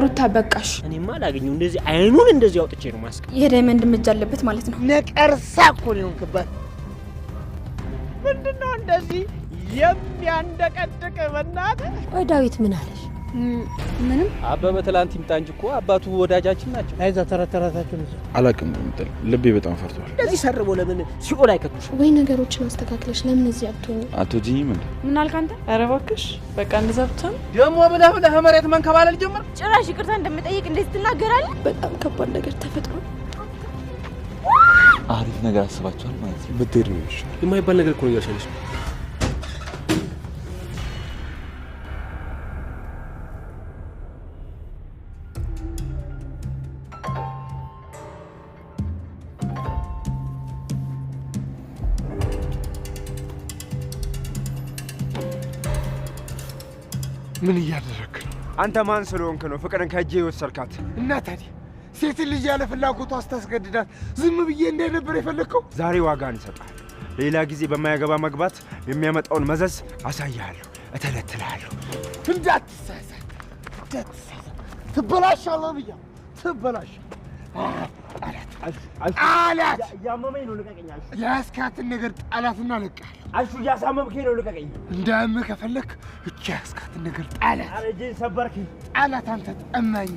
ሩታ በቃሽ እኔማ ላገኘው እንደዚህ አይኑን እንደዚህ አውጥቼ ነው ማስቀ የዳይመንድ ምጅ አለበት ማለት ነው ነቀርሳ እኮ ነው እንከባል ምንድነው እንደዚህ የሚያንደቀድቅ በእናትህ ወይ ዳዊት ምን አለሽ ምንም አበበ ትላንት ይምጣ እንጂ እኮ አባቱ ወዳጃችን ናቸው አይዛ ተረተራታችሁ ነው አላቅም እንትን ልቤ በጣም ፈርቷል እንደዚህ ሰርቦ ለምን ሲኦል አይከቱሽ ወይ ነገሮችን አስተካክለሽ ለምን እዚህ አትሆኚ አትወጂኝም እንዴ ምን አልክ አንተ ኧረ እባክሽ በቃ እንደዛ ብቻ ደሞ ብለህ መሬት መንከባለል ጀመር ጭራሽ ይቅርታ እንደምጠይቅ እንዴት ትናገራለህ በጣም ከባድ ነገር ተፈጥሯል አሪፍ ነገር አስባችኋል ማለት ነው ብትሄድ ነው ይሻላል የማይባል ነገር እኮ ነው ያሻለሽ ምን እያደረክ ነው አንተ ማን ስለሆንክ ነው ፍቅርን ከእጄ የወሰድካት እና ታዲያ ሴት ልጅ ያለ ፍላጎቷ አስታስገድዳት ዝም ብዬ እንደነበር የፈለከው ዛሬ ዋጋን ይሰጣል ሌላ ጊዜ በማያገባ መግባት የሚያመጣውን መዘዝ አሳያለሁ እተለትላለሁ እንዳትሳሳት ትበላሻለህ ብያ ትበላሽ አላት ያመመኝ ነው ልቀቀኛል ያስካትን ነገር ጣላትና ለቃለሁ አሹ ያሳመምከኝ ነው ልቀቀኝ እንዳመ ከፈለክ እቺ ያስካትን ነገር ጣላት አረጀኝ ሰበርከኝ ጣላት አንተ ጠማኝ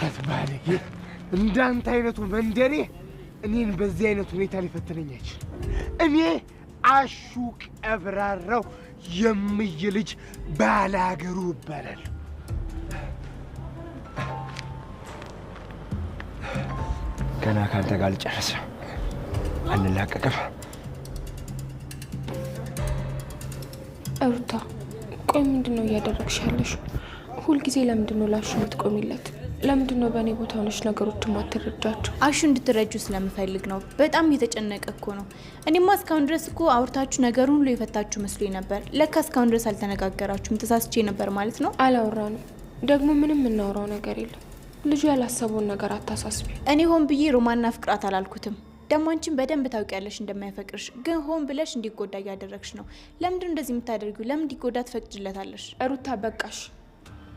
አትባለኝ እንዳንተ አይነቱ መንደሬ እኔን በዚህ አይነት ሁኔታ ሊፈተነኝ አይችል እኔ አሹ ቀብራራው የምይ ልጅ ባላገሩ ይባላል ገና ካንተ ጋር ልጨርስ አንላቀቅም ሩታ ቆይ ምንድነው እያደረግሽ ያለሽ ሁልጊዜ ለምንድነው ላሹ የምትቆሚለት ለምንድነው በእኔ ቦታ ሆነሽ ነገሮችን ማትረጃቸው አሹ እንድትረጁ ስለምፈልግ ነው በጣም እየተጨነቀ እኮ ነው እኔማ እስካሁን ድረስ እኮ አውርታችሁ ነገሩን ሁሉ የፈታችሁ መስሎኝ ነበር ለካ እስካሁን ድረስ አልተነጋገራችሁም ተሳስቼ ነበር ማለት ነው አላወራንም ደግሞ ምንም እናወራው ነገር የለም ልጁ ያላሰበውን ነገር አታሳስቢ እኔ ሆን ብዬ ሮማንና ፍቅራት አላልኩትም ደግሞ አንቺን በደንብ ታውቂያለሽ እንደማይፈቅርሽ ግን ሆን ብለሽ እንዲጎዳ እያደረግሽ ነው ለምንድነው እንደዚህ የምታደርጊው ለምን እንዲጎዳ ትፈቅጂለታለሽ ሩታ በቃሽ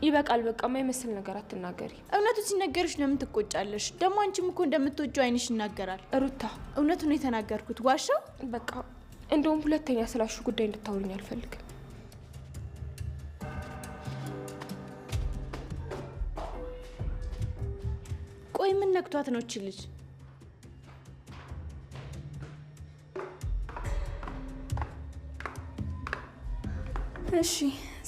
ይበቃል በቃ ማይመስል ነገር አትናገሪ እውነቱ ሲነገርሽ ለምን ትቆጫለሽ ደግሞ አንቺም እኮ እንደምትወጂው አይንሽ ይናገራል ሩታ እውነቱን ነው የተናገርኩት ዋሻው በቃ እንደውም ሁለተኛ ስላሹ ጉዳይ እንድታወሪኝ አልፈልግም ቆይ ምን ነክቷት ነው እቺ ልጅ እሺ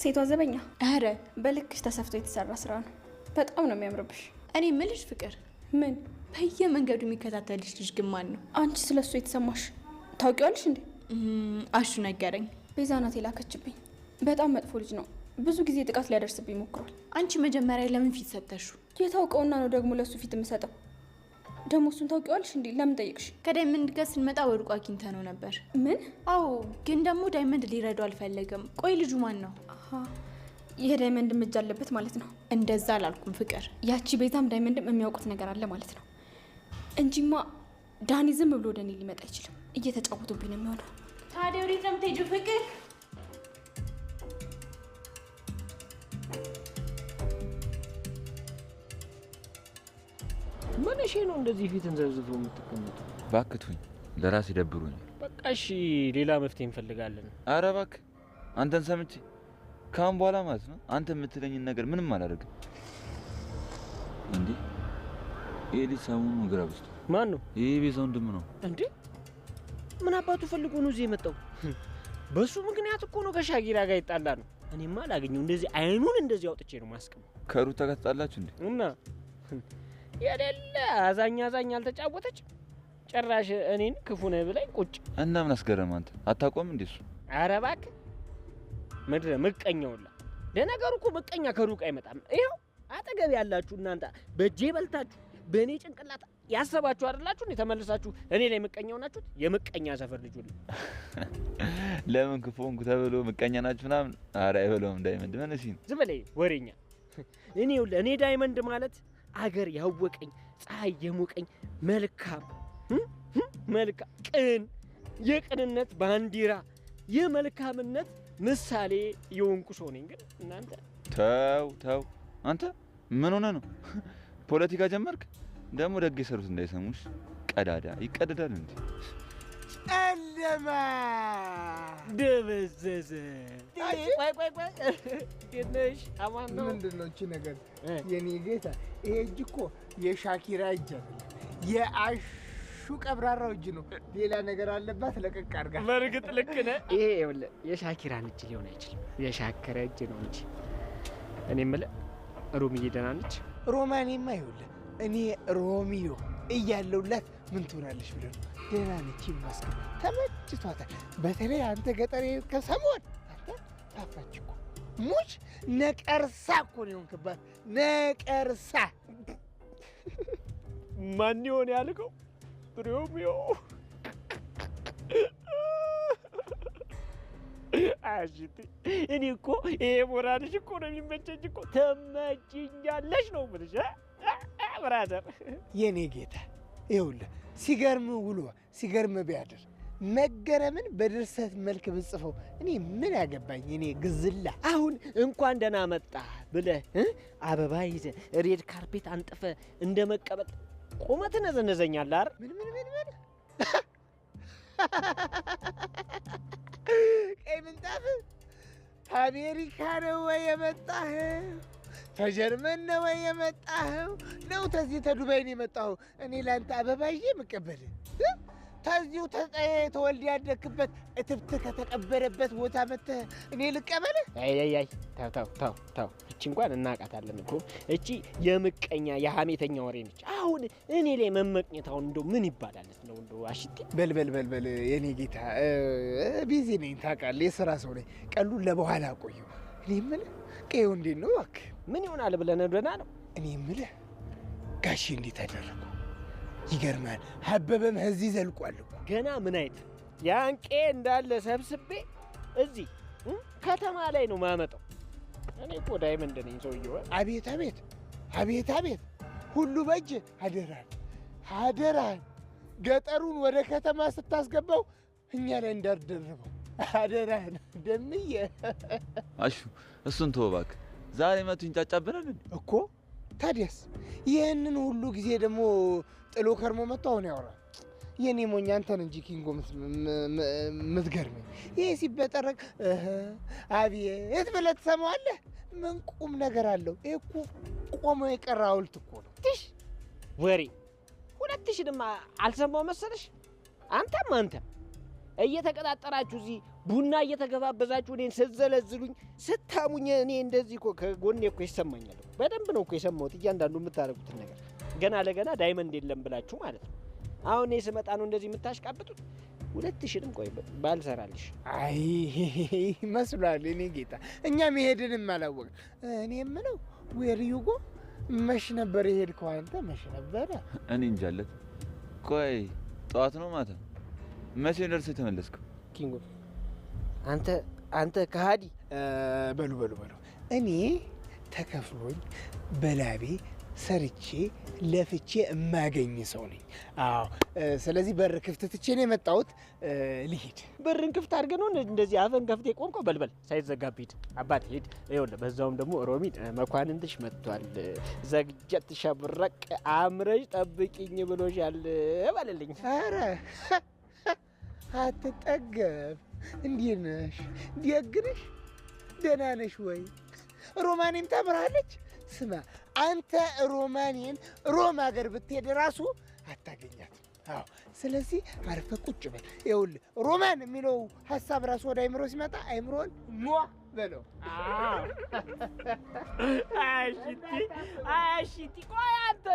ሴቷ ዘበኛ አረ በልክሽ ተሰፍቶ የተሰራ ስራ ነው በጣም ነው የሚያምርብሽ እኔ ምልሽ ፍቅር ምን በየመንገዱ የሚከታተልሽ ልጅ ግን ማን ነው አንቺ ስለሱ የተሰማሽ ታውቂዋለሽ እንዴ አሹ ነገረኝ ቤዛ ናት የላከችብኝ በጣም መጥፎ ልጅ ነው ብዙ ጊዜ ጥቃት ሊያደርስብኝ ሞክሯል አንቺ መጀመሪያ ለምን ፊት ሰጠሹ የታውቀውና ነው ደግሞ ለሱ ፊት የምሰጠው ደግሞ እሱን ታውቂዋለሽ እንዴ ለምን ጠይቅሽ ከዳይመንድ ጋር ስንመጣ ወድቆ አግኝተነው ነበር ምን አዎ ግን ደግሞ ዳይመንድ ሊረዳው አልፈለገም ቆይ ልጁ ማን ነው የዳይመንድ ምጅ አለበት ማለት ነው እንደዛ አላልኩም ፍቅር ያቺ ቤዛም ዳይመንድም የሚያውቁት ነገር አለ ማለት ነው እንጂማ ዳኒ ዝም ብሎ ወደኔ ሊመጣ አይችልም እየተጫወቱብኝ ነው የሚሆነው ታዲያ ወዴት ነው የምትሄጂው ፍቅር ምን እሺ ነው እንደዚህ ፊትን ዘርዝቶ የምትቀመጡ ባክቱኝ ለራስ ይደብሩኝ በቃ እሺ ሌላ መፍትሄ እንፈልጋለን አረ ባክ አንተን ሰምቼ ካም በኋላ ማለት ነው አንተ የምትለኝን ነገር ምንም አላደርግም እንዴ ኤሊ ሳሙኑ ግራብስቱ ማን ነው ይሄ ቤዛው ወንድም ነው እንዴ ምን አባቱ ፈልጎ ነው እዚህ የመጣው በሱ ምክንያት እኮ ነው ከሻጊራ ጋር ይጣላ ነው እኔማ ላገኘው እንደዚህ አይኑን እንደዚህ አውጥቼ ነው ማስቀም ከሩታ ጋር ተጣላችሁ እንዴ እና ያደለ አዛኛ አልተጫወተች ጭራሽ እኔን ክፉ ነህ ብለኝ ቁጭ እና ምን አስገረም አንተ አታቆም እንዴ እሱ ኧረ እባክህ ምድረ ምቀኛውላ ለነገሩ እኮ ምቀኛ ከሩቅ አይመጣም ይሄው አጠገብ ያላችሁ እናንተ በጄ በልታችሁ በእኔ ጭንቅላት ያሰባችሁ አይደላችሁ እንዴ ተመልሳችሁ እኔ ላይ ምቀኛው ናችሁ የምቀኛ ሰፈር ልጅ ሁሉ ለምን ክፉንኩ ተብሎ ምቀኛ ናችሁ ምናምን ኧረ አይበለውም ዳይመንድ ምን እሺ ዝም በለኝ ወሬኛ እኔ ዳይመንድ ማለት አገር ያወቀኝ ፀሐይ የሞቀኝ መልካም መልካም ቅን የቅንነት ባንዲራ የመልካምነት ምሳሌ የሆንኩ ሰው ነኝ። ግን እናንተ ተው አንተ ምን ሆነ ነው ፖለቲካ ጀመርክ? ደግሞ ደግ የሰሩት እንዳይሰሙሽ ቀዳዳ ይቀደዳል እንዴ? ጨለማ ደበዘዘ። ቆይ እንዴት ነሽ? አማን ነው? ምንድን ነው እቺ ነገር የኔ ጌታ? ይሄ እጅ እኮ የሻኪራ እጅ አይደለም፣ የአሹ ቀብራራው እጅ ነው። ሌላ ነገር አለባት። ለቀቅ አድርጋ። በእርግጥ ልክ ነህ። ይሄ ይኸውልህ የሻኪራን እጅ ሊሆን አይችልም፣ የሻከረ እጅ ነው እንጂ። እኔ የምልህ ሮሚዬ ደህና ነች? ሮማኔማ ይኸውልህ እኔ ሮሚዮ እያለሁላት ምን ትሆናለች ብለህ ነው? ደህና ነች ይመስገን፣ ተመችቷታል። በተለይ አንተ ገጠር ከሰሞን አንተ ታፋች እኮ ሙች ነቀርሳ እኮ ነው የሆንክባት። ነቀርሳ ማን ይሆን ያልከው? ሮሚዮ አሽቲ እኔ እኮ ይሄ ሞራልሽ እኮ ነው የሚመቸኝ እኮ። ተመችኛለሽ ነው የምልሽ ብራዘር። የኔ ጌታ ይኸውልህ ሲገርም ውሎ ሲገርም ቢያድር መገረምን በድርሰት መልክ ብጽፈው እኔ ምን ያገባኝ? እኔ ግዝላ። አሁን እንኳን ደህና መጣ ብለህ አበባ ይዘህ ሬድ ካርፔት አንጥፈ እንደ መቀበል ቁመት ነዘነዘኛለህ አይደል? ምን ቀይ ምንጣፍ አሜሪካ ነው ወይ የመጣኸው? ተጀርመን ነው ወይ የመጣኸው? ነው ተዚህ ተዱባይ ነው የመጣኸው? እኔ ላንተ አበባ ይዤ የምቀበልህ ተዚሁ ተወልድ ያደግክበት እትብት ከተቀበረበት ቦታ መጥተህ እኔ ልቀበልህ? አይ ተው። እቺ እንኳን እናቃታለን እኮ። እቺ የምቀኛ የሐሜተኛ ወሬ ነች። አሁን እኔ ላይ መመቅኘታውን እንደው ምን ይባላል ነው እንደው አሽቴ። በል የኔ ጌታ ቢዚ ነኝ ታውቃለህ፣ የሥራ ሰው ነኝ። ቀሉን ለበኋላ አቆየው። እኔ የምልህ ቀየው እንዴት ነው እባክህ? ምን ይሆናል ብለህ ነው? ደህና ነው። እኔ የምልህ ጋሼ እንዴት አደረጉ? ይገርማል። አበበም እዚህ ዘልቋል እኮ ገና ምን አይት ያንቄ እንዳለ ሰብስቤ እዚህ ከተማ ላይ ነው ማመጣው። እኔ እኮ ዳይመንድ ነኝ ሰውዬው። አቤት ሁሉ በእጅ አደራህን ገጠሩን ወደ ከተማ ስታስገባው እኛ ላይ እንዳትደርበው አደራህን። ደምዬ አሹ እሱን ተወው እባክህ። ዛሬ መቱ ይንጫጫብናል እኮ። ታዲያስ ይህንን ሁሉ ጊዜ ደግሞ ጥሎ ከርሞ መጥቶ አሁን ያወራል። የኔ ሞኝ አንተን እንጂ ኪንጎ ምትገርመኝ። ይሄ ሲበጠረቅ አቤት ብለህ ትሰማዋለህ። ምን ቁም ነገር አለው? ይሄ እኮ ቆሞ የቀረ ሐውልት እኮ ነው። ትሽ ወሬ 2000 አልሰማው መሰለሽ? አንተም እየተቀጣጠራችሁ እዚህ ቡና እየተገባበዛችሁ እኔን ስትዘለዝሉኝ ስታሙኝ እኔ እንደዚህ እኮ ከጎኔ እኮ ይሰማኛል። በደንብ ነው እኮ የሰማሁት እያንዳንዱ የምታደርጉትን ነገር። ገና ለገና ዳይመንድ የለም ብላችሁ ማለት ነው። አሁን እኔ ስመጣ ነው እንደዚህ የምታሽቃብጡት። 2000 ቆይ ባልሰራልሽ። አይ መስሏል። እኔ ጌታ እኛ መሄድንም አላወቅን። እኔ የምለው ዌር ዩ ጎ መሽ ነበር የሄድከው አንተ? መሽ ነበረ? እኔ እንጃለት። ቆይ ጠዋት ነው ማታ? መቼ ደርሰህ የተመለስከው? ኪንጎ አንተ ከሃዲ። በሉ እኔ ተከፍሎኝ በላቤ ሰርቼ ለፍቼ የማገኝ ሰው ነኝ። አዎ፣ ስለዚህ በር ክፍት ትቼ ነው የመጣሁት። ልሂድ። በርን ክፍት አድርገህ ነው እንደዚህ አፈን ከፍቴ ቆምቆ? በልበል ሳይዘጋብ ሂድ አባቴ ሂድ። ይኸውልህ በዛውም ደግሞ ሮሚን መኳንንትሽ መጥቷል፣ ዘግጀት ሸብረቅ አምረሽ ጠብቂኝ ብሎሻል በልልኝ። ኧረ አትጠገብ። እንዴት ነሽ? ደግ ነሽ? ደህና ነሽ ወይ? ሮማኔም ታምራለች። ስማ አንተ ሮማኔን ሮም ሀገር ብትሄድ ራሱ አታገኛትም። አዎ፣ ስለዚህ አርፈህ ቁጭ በል። ይኸውልህ ሮማን የሚለው ሀሳብ ራሱ ወደ አይምሮ ሲመጣ አይምሮን ሟ በለው። አሽቲ ቆይ አንተ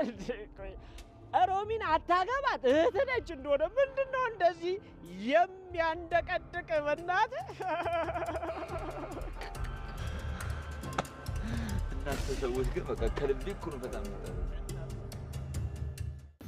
ሮሚን አታገባት? እህት ነች እንደሆነ ምንድን ነው እንደዚህ የሚያንደቀድቅ? በእናትህ እናንተ ሰዎች ግን በቃ ከልቤ እኮ ነው በጣም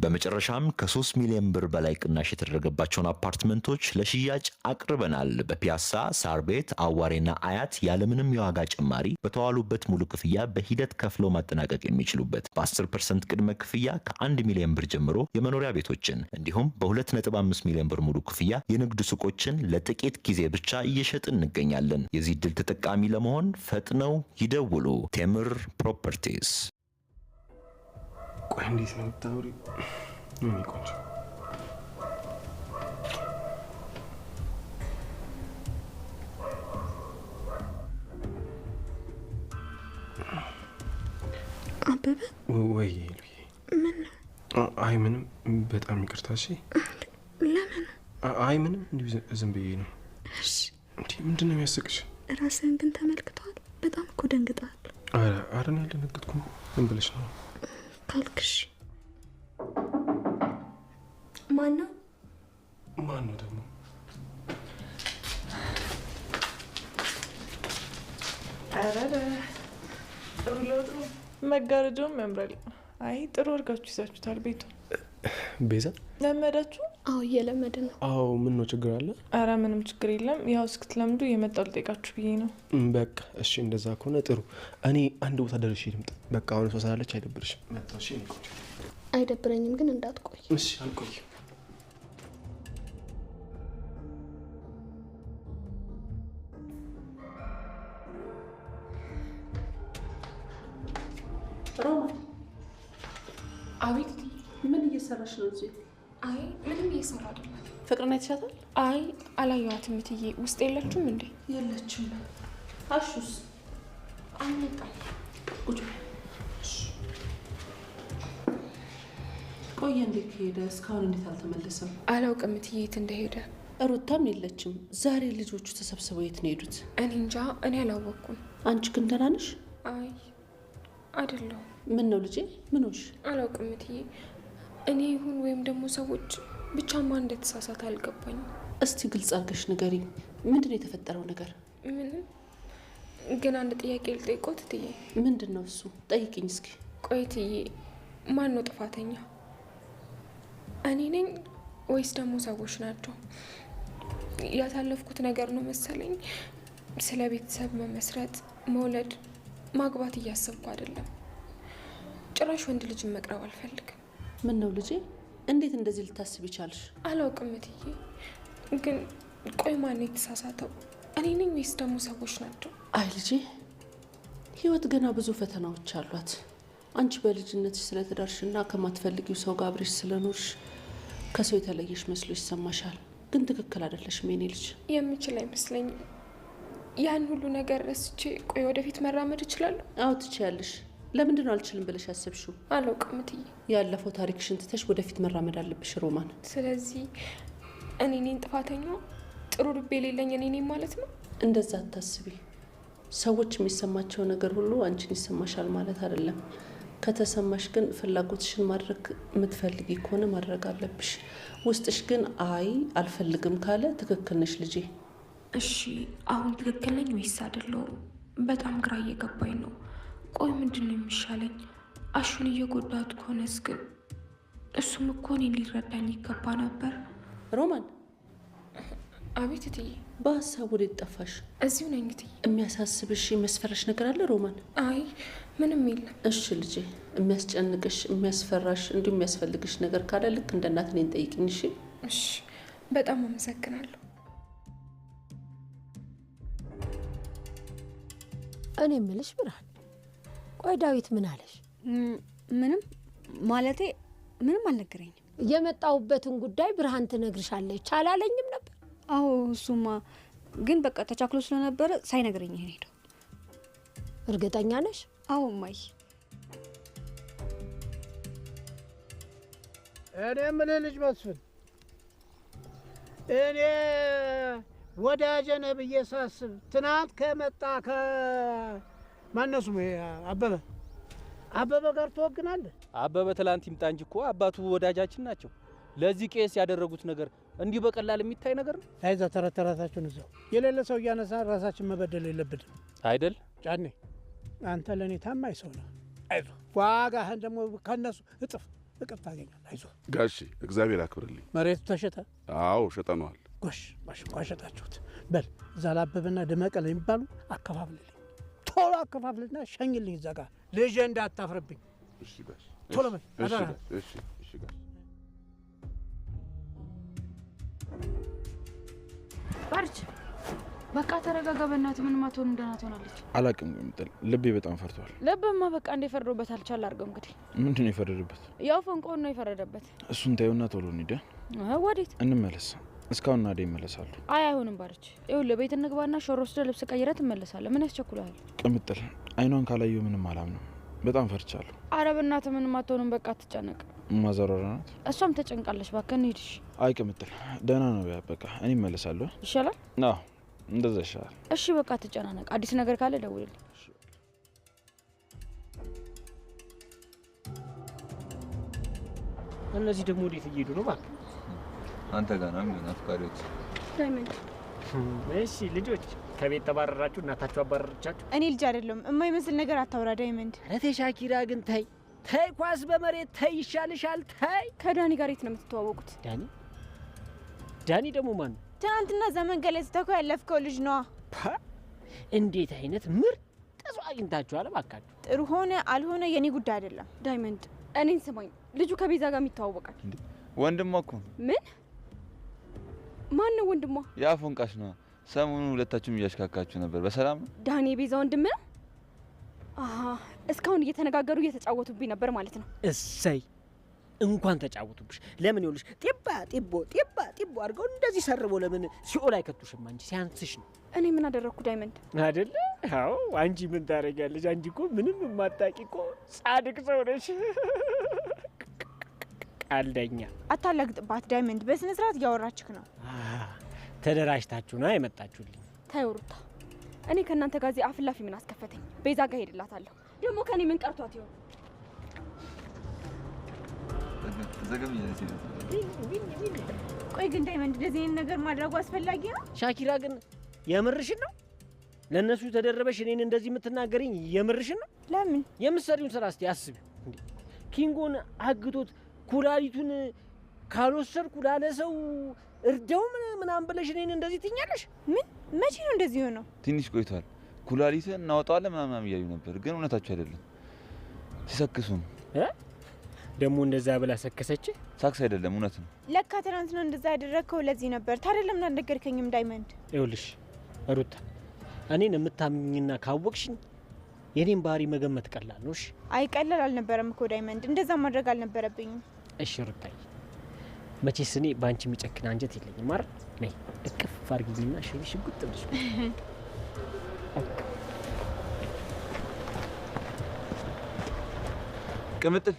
በመጨረሻም ከ3 ሚሊዮን ብር በላይ ቅናሽ የተደረገባቸውን አፓርትመንቶች ለሽያጭ አቅርበናል። በፒያሳ፣ ሳር ቤት፣ አዋሬና አያት ያለምንም የዋጋ ጭማሪ በተዋሉበት ሙሉ ክፍያ በሂደት ከፍለው ማጠናቀቅ የሚችሉበት በ10% ቅድመ ክፍያ ከ1 ሚሊዮን ብር ጀምሮ የመኖሪያ ቤቶችን እንዲሁም በ2.5 ሚሊዮን ብር ሙሉ ክፍያ የንግድ ሱቆችን ለጥቂት ጊዜ ብቻ እየሸጥን እንገኛለን። የዚህ ድል ተጠቃሚ ለመሆን ፈጥነው ይደውሉ። ቴምር ፕሮፐርቲስ። ቆይ እንዴት ነው የምታወሪ? ምን ቆንጆ አበበ ወይ ምን ነው? አይ ምንም፣ በጣም ይቅርታ። እሺ ለምን? አይ ምንም፣ እንዲሁ ዝም ብዬ ነው። እሺ እንዴ ምንድን ነው የሚያስቅሽ? ራስህን ግን ተመልክተዋል? በጣም እኮ ደንግጠሃል። ኧረ እኔ አልደነገጥኩም። ምን ብለሽ ነው ካልክሽ? ማን ነው ደግሞ? ኧረ ጥሩ ለውጥ ነው። መጋረጃውም ያምራል። አይ ጥሩ አድርጋችሁ ይዛችሁታል ቤቱን። ቤዛ ለመዳችሁ? አዎ እየለመደ ነው። አዎ ምን ነው ችግር አለ? ኧረ ምንም ችግር የለም። ያው እስክትለምዱ የመጣው ልጠይቃችሁ ብዬ ነው። በቃ እሺ፣ እንደዛ ከሆነ ጥሩ። እኔ አንድ ቦታ ደርሼ ልምጣ። በቃ አሁን ሰው ስላለች አይደብርሽም? መጣሁ። እሺ አይደብረኝም፣ ግን እንዳትቆይ። እሺ አልቆይም። ሮማ። አቤት። ምን እየሰራሽ ነው እዚህ? አይ ምንም እየሰራ አይደለም። ፍቅርን አይተሻታል? አይ አላየኋትም እትዬ። ውስጥ የለችም እንዴ? የለችም። አሹስ አልመጣም። ቁጭ በይ። ቆየ። እንዴት ከሄደ? እስካሁን እንዴት አልተመለሰም? አላውቅም እትዬ የት እንደሄደ። ሩታም የለችም። ዛሬ ልጆቹ ተሰብስበው የት ነው የሄዱት? እኔ እንጃ፣ እኔ አላወቅኩም። አንቺ ግን ደህና ነሽ? አይ አይደለሁም። ምን ነው ልጄ? ምን ሆንሽ? አላውቅም እትዬ። እኔ ይሁን ወይም ደግሞ ሰዎች ብቻ ማን እንደተሳሳተ አልገባኝም። እስቲ ግልጽ አድርገሽ ንገሪኝ። ምንድን ነው የተፈጠረው ነገር? ምንም። ግን አንድ ጥያቄ ልጠይቅዎት እትዬ። ምንድን ነው እሱ? ጠይቅኝ እስኪ። ቆይ እትዬ፣ ማን ነው ጥፋተኛ? እኔ ነኝ ወይስ ደግሞ ሰዎች ናቸው? ያሳለፍኩት ነገር ነው መሰለኝ። ስለ ቤተሰብ መመስረት፣ መውለድ፣ ማግባት እያሰብኩ አይደለም። ጭራሽ ወንድ ልጅን መቅረብ አልፈልግም። ምን ነው ልጄ? እንዴት እንደዚህ ልታስብ ይቻልሽ? አላውቅም እትዬ። ግን ቆይ ማን ነው የተሳሳተው? እኔ ነኝ ወይስ ደግሞ ሰዎች ናቸው? አይ ልጄ፣ ህይወት ገና ብዙ ፈተናዎች አሏት። አንቺ በልጅነትሽ ስለተዳርሽና ከማትፈልጊው ሰው ጋር አብረሽ ስለኖርሽ ከሰው የተለየሽ መስሎ ይሰማሻል። ግን ትክክል አይደለሽም የኔ ልጅ። የምችል አይመስለኝም። ያን ሁሉ ነገር ረስቼ ቆይ ወደፊት መራመድ እችላለሁ? አዎ ትችያለሽ። ለምንድን ነው አልችልም ብለሽ ያሰብሽው? አላውቅም እትዬ። ያለፈው ታሪክሽን ትተሽ ወደፊት መራመድ አለብሽ ሮማን። ስለዚህ እኔ ነኝ ጥፋተኛው? ጥሩ ልብ የሌለኝ እኔ ነኝ ማለት ነው? እንደዛ አታስቢ። ሰዎች የሚሰማቸው ነገር ሁሉ አንቺን ይሰማሻል ማለት አይደለም። ከተሰማሽ ግን ፍላጎትሽን ማድረግ የምትፈልጊ ከሆነ ማድረግ አለብሽ። ውስጥሽ ግን አይ አልፈልግም ካለ ትክክል ነሽ ልጄ። እሺ አሁን ትክክል ነኝ ወይስ አይደለሁም? በጣም ግራ እየገባኝ ነው። ቆይ ምንድን ነው የሚሻለኝ? አሹን እየጎዳት ከሆነስ ግን እሱም እኮ እኔን ሊረዳኝ ይገባ ነበር። ሮማን። አቤት እትዬ። በሀሳብ ወዴት ጠፋሽ? እዚሁ ነኝ እትዬ። የሚያሳስብሽ የሚያስፈራሽ ነገር አለ ሮማን? አይ ምንም የለም። እሺ ልጄ፣ የሚያስጨንቅሽ የሚያስፈራሽ እንዲሁም የሚያስፈልግሽ ነገር ካለ ልክ እንደ እናት እኔን ጠይቅኝ። እሺ? እሺ፣ በጣም አመሰግናለሁ። እኔ የምልሽ ብርሃን፣ ቆይ ዳዊት ምን አለሽ? ምንም ማለቴ ምንም አልነገረኝም። የመጣሁበትን ጉዳይ ብርሃን ትነግርሻለች አላለኝም ነበር? አዎ እሱማ፣ ግን በቃ ተቻክሎ ስለነበረ ሳይነግረኝ ይሄን ሄደው። እርግጠኛ ነሽ? አዎ ማይ። እኔ የምልህ ልጅ መስፍን፣ እኔ ወዳጄ ነህ ብዬ ሳስብ ትናንት ከመጣ ከማነሱ አበበ ጋር ትወግናለህ? አበበ ትላንት ይምጣ እንጂ እኮ አባቱ ወዳጃችን ናቸው። ለዚህ ቄስ ያደረጉት ነገር እንዲህ በቀላል የሚታይ ነገር ነው? አይዛ ተረተራታችሁን እዛው የሌለ ሰው እያነሳ ራሳችን መበደል የለብንም አይደል? ጫኔ፣ አንተ ለእኔ ታማኝ ሰው ነህ። አይዞህ፣ ዋጋህን ደግሞ ከነሱ እጥፍ ፍቅር ታገኛለህ። አይዞህ ጋሺ፣ እግዚአብሔር ያክብርልኝ። መሬቱ ተሸጠ? አዎ ሸጠነዋል። ጎሽ ባሽ ሸጣችሁት። በል እዛ ላበበና ደመቀ የሚባሉ አከፋፍልልኝ፣ ቶሎ አከፋፍልና ሸኝልኝ። እዛ ጋር ልጄ እንዳታፍርብኝ። እሺ ጋሽ፣ ቶሎ በል። እሺ ጋሽ። ባርች በቃ ተረጋጋ። በእናትህ ምንም አትሆንም፣ ደህና ትሆናለች። አላቅም ምጥል ልቤ በጣም ፈርቷል። ልብማ በቃ እንደ ፈርዶበት አልቻል አድርገው። እንግዲህ ምንድን ነው የፈረደበት? ያው ፈንቆን ነው የፈረደበት። እሱን ታዩና ቶሎ እንሂድ። ወዴት እንመለስ? እስካሁን ናደ ይመለሳሉ። አይ አይሆንም ባርች፣ ይኸውልህ ቤት እንግባና ሾሮ ወስደህ ልብስ ቀይረህ ትመለሳለህ። ምን ያስቸኩልሃል? ቅምጥል አይኗን ካላየሁ ምንም አላምነው። በጣም ፈርቻለሁ። ኧረ በእናትህ ምንም አትሆንም፣ በቃ አትጨነቅ። ማዘሯራ ናት። እሷም ተጨንቃለች። እባክህ እንሂድ። አይ ቅምጥል ደህና ነው። በቃ እኔ እመለሳለሁ። ይሻላል? አዎ እንደዛ ይሻላል። እሺ በቃ አትጨናነቅ። አዲስ ነገር ካለ ደውልልኝ። እነዚህ ደግሞ ወዴት እየሄዱ ነው? እባክህ አንተ ጋር ነው የሚሆን አፍቃሪዎች። ዳይመንድ እሺ ልጆች ከቤት ተባረራችሁ? እናታችሁ አባረረቻችሁ? እኔ ልጅ አይደለም የማይመስል ነገር አታውራ ዳይመንድ። ኧረ ተይ ሻኪራ ግን ተይ ተይ፣ ኳስ በመሬት ተይ፣ ይሻልሻል ተይ። ከዳኒ ጋር የት ነው የምትተዋወቁት? ዳኒ ደግሞ ማን ነው? ትናንትና ዘመን ገለጽተህ እኮ ያለፍከው ልጅ ነዋ። እንዴት አይነት ምርጥ ሰው አግኝታችኋል! እባካችሁ ጥሩ ሆነ አልሆነ የኔ ጉዳይ አይደለም። ዳይመንድ እኔን ስማኝ፣ ልጁ ከቤዛ ጋር የሚተዋወቃል። ወንድሟ እኮ ነው። ምን? ማን ነው ወንድሟ? ያ ፎንቃሽ ነው። ሰሞኑን ሁለታችሁም እያሽካካችሁ ነበር። በሰላም ነው? ዳኒ የቤዛ ወንድም ነው? አሃ፣ እስካሁን እየተነጋገሩ እየተጫወቱብኝ ነበር ማለት ነው። እሰይ እንኳን ተጫወቱብሽ። ለምን ይኸውልሽ ጢባ ጢቦ አድርገው እንደዚህ ሰርበው ለምን ሲኦል አይከቱሽም? አንቺ ሲያንስሽ ነው። እኔ ምን አደረግኩ ዳይመንድ? አይደለ? አዎ አንቺ ምን ታደርጊያለሽ? አንቺ እኮ ምንም የማታውቂ እኮ ጻድቅ ሰው ነሽ። ቀልደኛ። አታላግጥባት ዳይመንድ። በስነ ስርዓት እያወራችክ ነው። ተደራጅታችሁ ነው የመጣችሁልኝ? ተይ ሩታ፣ እኔ ከእናንተ ጋር እዚህ አፍላፊ ምን አስከፈተኝ? ቤዛ ጋር ሄድላታለሁ። ደግሞ ከኔ ምን ቀርቷት ይሆን? ቆይ ግን ዳይመንድ እንደዚህ አይነት ነገር ማድረጉ አስፈላጊ ነው? ሻኪራ ግን የምርሽን ነው? ለነሱ ተደረበሽ እኔን እንደዚህ የምትናገሪኝ የምርሽን ነው? ለምን? የምትሰሪውን ስራ እስቲ አስቢ። እንዴ ኪንጎን አግቶት ኩላሊቱን ካልወሰድኩ ላለ ሰው እርዳው ምናምን ብለሽ እኔን እንደዚህ ትኛለሽ? ምን? መቼ ነው እንደዚህ ሆነው? ትንሽ ቆይቷል። ኩላሊትን እናወጣዋለን ምናምን እያዩ ነበር፣ ግን እውነታቸው አይደለም። ሲሰክሱ ነው። ደግሞ እንደዛ ብላ ሰከሰች? ሳክስ አይደለም፣ እውነት ነው። ለካ ትናንት ነው እንደዛ ያደረግከው። ለዚህ ነበር። ታዲያ ለምን አልነገርከኝም ዳይመንድ? ይኸውልሽ ሩታ፣ እኔን የምታምኝና ካወቅሽኝ የኔን ባህሪ መገመት ቀላል ነው። እሺ? አይ ቀላል አልነበረም እኮ ዳይመንድ። እንደዛ ማድረግ አልነበረብኝም። እሺ ሩታዬ፣ መቼስ እኔ በአንቺ የሚጨክን አንጀት የለኝም አይደል? ነይ እቅፍ አድርጊኝና ሽጉጥ ብለሽ ቅምጥል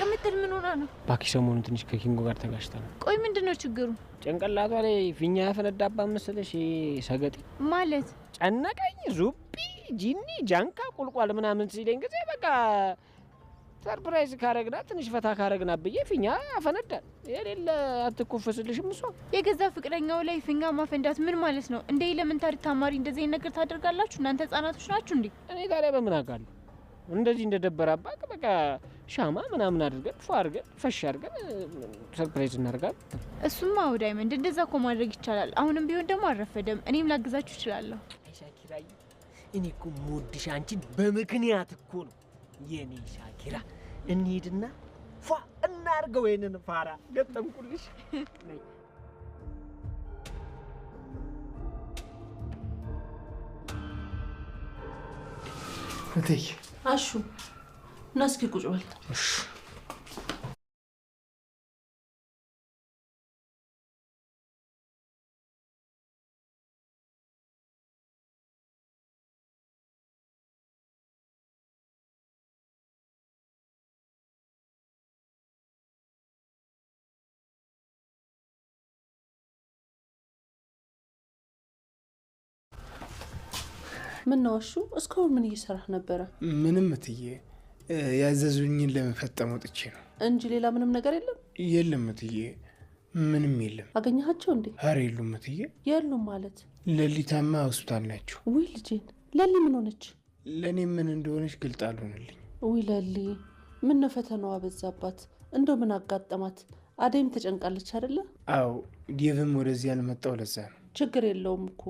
ቅምጥል ምን ሆና ነው? እባክሽ ሰሞኑን ትንሽ ከኪንጎ ጋር ተጋጭታ ነው። ቆይ ምንድን ነው ችግሩ? ጭንቅላቷ ላይ ፊኛ ያፈነዳባት መሰለሽ? ሰገጤ ማለት ጨነቀኝ። ዙቢ ጂኒ ጃንካ ቁልቋል ምናምን ሲለኝ ጊዜ በቃ ሰርፕራይዝ ካረግና ትንሽ ፈታ ካረግና ብዬ ፊኛ ያፈነዳል። የሌለ አትኮፈስልሽም? እሷ የገዛ ፍቅረኛው ላይ ፊኛ ማፈንዳት ምን ማለት ነው? እንደ ኤሌመንታሪ ተማሪ እንደዚህ ነገር ታደርጋላችሁ? እናንተ ህጻናቶች ናችሁ እንዴ? እኔ ታዲያ በምን አውቃለሁ? እንደዚህ እንደደበራባት በቃ ሻማ ምናምን አድርገን ፏ አድርገን ፈሽ አድርገን ሰርፕራይዝ እናደርጋለን። እሱማ አዎ ዳይመንድ፣ እንደዛ እኮ ማድረግ ይቻላል። አሁንም ቢሆን ደግሞ አልረፈደም። እኔም ላግዛችሁ እችላለሁ። ሻኪራዬ፣ እኔ እኮ የምወድሽ አንቺን በምክንያት እኮ ነው የኔ ሻኪራ። እንሂድና ፏ እናድርገው። ይሄንን ፋራ ገጠምኩልሽ። እትዬ አሹ እና እስኪ ቁጭ በል። ምን ነው አሹ? እስካሁን ምን እየሰራህ ነበረ? ምንም እትዬ፣ ያዘዙኝን ለመፈጸም ወጥቼ ነው እንጂ ሌላ ምንም ነገር የለም። የለም እትዬ፣ ምንም የለም። አገኘሃቸው እንዴ? ኧረ የሉም እትዬ። የሉም ማለት? ለሊታማ ሆስፒታል ናቸው። ውይ ልጄን፣ ለሊ ምን ሆነች? ለእኔ ምን እንደሆነች ግልጥ አልሆነልኝ። ውይ ለሊ፣ ምን ነው ፈተናዋ በዛባት? እንደው ምን አጋጠማት? አደይም ተጨንቃለች አይደለ? አዎ ዴቭም ወደዚህ ያልመጣው ለዛ ነው። ችግር የለውም እኮ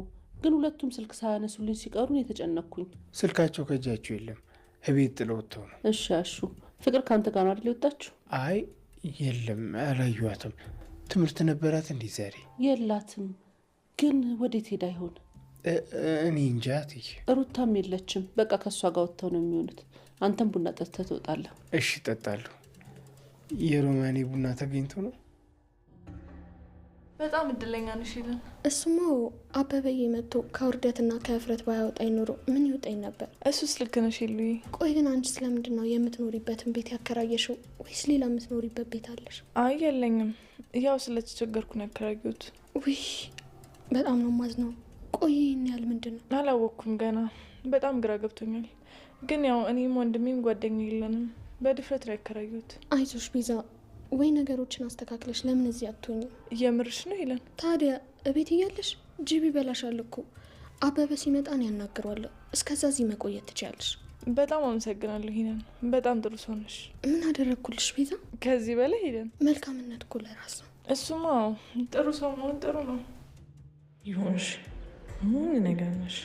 ግን ሁለቱም ስልክ ሳያነሱልኝ ሲቀሩን የተጨነቅኩኝ። ስልካቸው ከእጃቸው የለም፣ እቤት ጥለው ወጥተው ነው። እሺ አሹ፣ ፍቅር ከአንተ ጋር ነው አይደል የወጣችሁ? አይ የለም አላየኋትም። ትምህርት ነበራት እንዲህ ዛሬ? የላትም። ግን ወዴት ሄዳ ይሆን? እኔ እንጃ እትዬ። ሩታም የለችም። በቃ ከእሷ ጋር ወጥተው ነው የሚሆኑት። አንተም ቡና ጠጥተህ ትወጣለህ። እሺ እጠጣለሁ። የሮማኔ ቡና ተገኝቶ ነው? በጣም እድለኛ ነሽ ሄለን። እሱማ አበበዬ መጥቶ ከውርደትና ከእፍረት ባያወጣኝ ኖሮ ምን ይውጠኝ ነበር? እሱስ ልክ ነሽ ሄሉዬ። ቆይ ግን አንቺ ስለምንድን ነው የምትኖሪበትን ቤት ያከራየሽው? ወይስ ሌላ የምትኖሪበት ቤት አለሽ? አይ የለኝም፣ ያው ስለተቸገርኩ ነው ያከራየሁት። ውይ በጣም ነው ማዝነው። ቆይ ይህን ያህል ምንድን ነው? አላወቅኩም ገና። በጣም ግራ ገብቶኛል። ግን ያው እኔም ወንድሜም ጓደኛ የለንም፣ በድፍረት ነው ያከራየሁት። አይዞሽ ቤዛ፣ ወይ ነገሮችን አስተካክለሽ ለምን እዚህ አትሆኝም? የምርሽ ነው ሄለን? ታዲያ እቤት እያለሽ ጅብ ይበላሻል እኮ። አበበ ሲመጣ እኔ ያናግረዋለሁ። እስከዛ እዚህ መቆየት ትችያለሽ። በጣም አመሰግናለሁ ሄለን፣ በጣም ጥሩ ሰው ነሽ። ምን አደረግኩልሽ ቤዛ? ከዚህ በላይ ሄለን፣ መልካምነት እኮ ለራስ ነው። እሱማ ጥሩ ሰው መሆን ጥሩ ነው። ይሁንሽ፣ ምን ነገር ነሽ?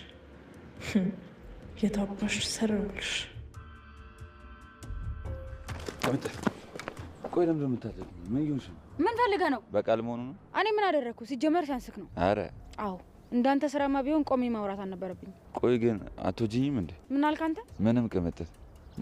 የታባሽ ሰረውልሽ። ቆይ ለምንድን ነው የምታለኝ? ምን ይሁንሽ? ምን ፈልገህ ነው? በቃል መሆኑ ነው? እኔ ምን አደረግኩ? ሲጀመር ሲያንስክ ነው። አረ አዎ፣ እንዳንተ ስራማ ቢሆን ቆሜ ማውራት አልነበረብኝ። ቆይ ግን አትወጂኝም እንዴ? ምን አልክ አንተ? ምንም ቅምጥል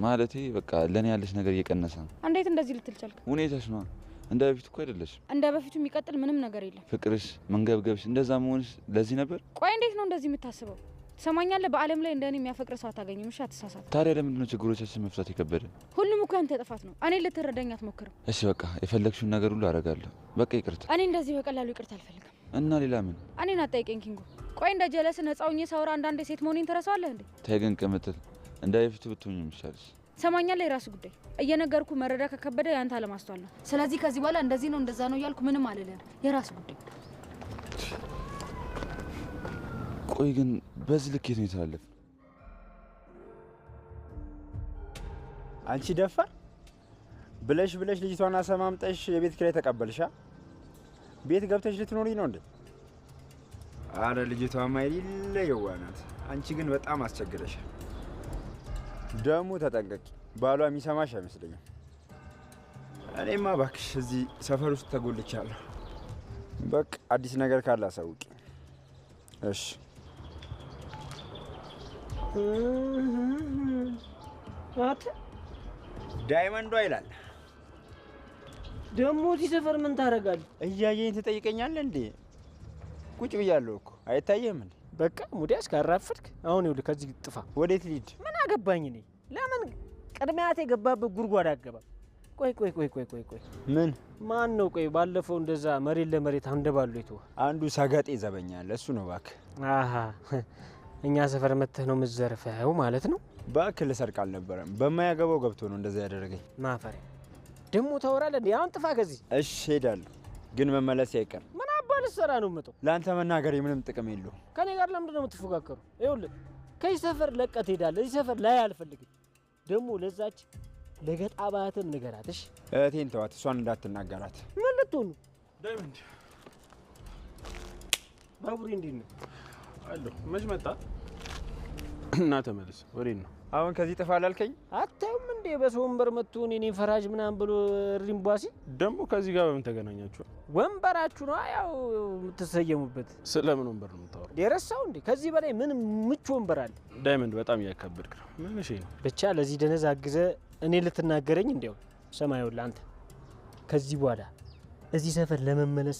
ማለቴ በቃ ለኔ ያለሽ ነገር እየቀነሰ ነው። እንዴት እንደዚህ ልትል ቻልክ? ሁኔታሽ ነው። እንደ በፊት እኮ አይደለሽም። እንደ በፊቱ የሚቀጥል ምንም ነገር የለም። ፍቅርሽ፣ መንገብገብሽ፣ እንደዛ መሆንሽ ለዚህ ነበር። ቆይ እንዴት ነው እንደዚህ የምታስበው? ትሰማኛለህ? በአለም ላይ እንደኔ የሚያፈቅር ሰው አታገኝም። እሺ አትሳሳት። ታዲያ ለምንድን ነው ችግሮቻችን መፍታት የከበደ? ሁሉም እኮ ያንተ ጥፋት ነው። እኔ ልትረዳኝ አትሞክርም። እሺ በቃ የፈለግሽውን ነገር ሁሉ አደርጋለሁ። በቃ ይቅርታ። እኔ እንደዚህ በቀላሉ ይቅርታ አልፈልግም። እና ሌላ ምን? እኔን አትጠይቀኝ ኪንጎ። ቆይ እንደ ጀለስ ነፃ ሆኜ ሳወራ አንዳንዴ ሴት መሆኔን ትረሳዋለህ እንዴ? ተይ ግን ቅምጥል፣ እንደ በፊቱ ብትሆኝ የሚሻልሽ። ትሰማኛለህ? የራሱ ጉዳይ። እየነገርኩ መረዳ ከከበደ ያንተ አለማስተዋል ነው። ስለዚህ ከዚህ በኋላ እንደዚህ ነው እንደዛ ነው እያልኩ ምንም አልልህም። የራሱ ጉዳይ። ቆይ ግን በዚህ ልክ የት ነው የተላለፍ? አንቺ ደፋር ብለሽ ልጅቷን አሰማምጠሽ የቤት ኪራይ ተቀበልሻ? ቤት ገብተሽ ልትኖሪ ነው እንዴ? አረ ልጅቷማ የሌለ የዋህ ናት። አንቺ ግን በጣም አስቸግረሻል። ደግሞ ተጠንቀቂ፣ ባሏ የሚሰማሽ አይመስለኝም። እኔማ እባክሽ እዚህ ሰፈር ውስጥ ተጎልቻለሁ። በቃ አዲስ ነገር ካለ አሳውቂ እሺ? አት ዳይመንዷ ይላል ደግሞ እዚህ ሰፈር ምን ታደርጋለህ? እያየኝ ትጠይቀኛለህ እንዴ? ቁጭ ብያለሁ እኮ አይታየህም እንዴ? በቃ ሙዲያስ ካራፈድክ አሁን ይኸውልህ ከዚህ ጥፋ። ወዴት ልሂድ? ምን አገባኝ እኔ። ለምን ቅድሚያት የገባበት ጉድጓድ አገባም? ቆይ ምን ማን ነው? ቆይ ባለፈው እንደዛ መሬት ለመሬት አንደባሉ ይተው አንዱ ሰገጤ ዘበኛል። እሱ ነው እባክህ። አሃ እኛ ሰፈር መተህ ነው የምትዘርፈው ማለት ነው? እባክህ ልሰርቅ አልነበረም። በማያገባው ገብቶ ነው እንደዛ ያደረገኝ። ማፈሪያ ደግሞ ታወራለህ እንዴ? አሁን ጥፋ ከዚህ። እሺ ሄዳለሁ፣ ግን መመለስ አይቀር። ምን አባል ሰራ ነው የምመጣው? ለአንተ መናገር ምንም ጥቅም የለውም። ከኔ ጋር ለምንድን ነው የምትፎካከሩ? ይኸውልህ ከዚህ ሰፈር ለቀህ ትሄዳለህ። እዚህ ሰፈር ላይ አልፈልግም። ደግሞ ለዛች ለገጣ ባትም ንገራትሽ። እህቴን ተዋት፣ እሷን እንዳትናገራት። ምን ልትሆኑ? ዳይመንድ ባቡሬ እንዴት ነው? አለሁ። መች መጣ እና ተመለስ። ወዴት ነው? አሁን ከዚህ ጥፋ አላልከኝ? አታዩም እንዴ በሰው ወንበር መጥቶ እኔ ፈራጅ ምናምን ብሎ ሪምቧሲ። ደግሞ ከዚህ ጋር በምን ተገናኛችሁ? ወንበራችሁ ነው ያው የምትሰየሙበት። ስለምን ወንበር ነው የምታወራው? የረሳው እንዴ? ከዚህ በላይ ምን ምቹ ወንበር አለ? ዳይመንድ በጣም እያካበድክ ነው። ምን እሺ ነው? ብቻ ለዚህ ደነዝ አግዘ እኔ ልትናገረኝ እንዴው ሰማዩን አንተ ከዚህ በኋላ እዚህ ሰፈር ለመመለስ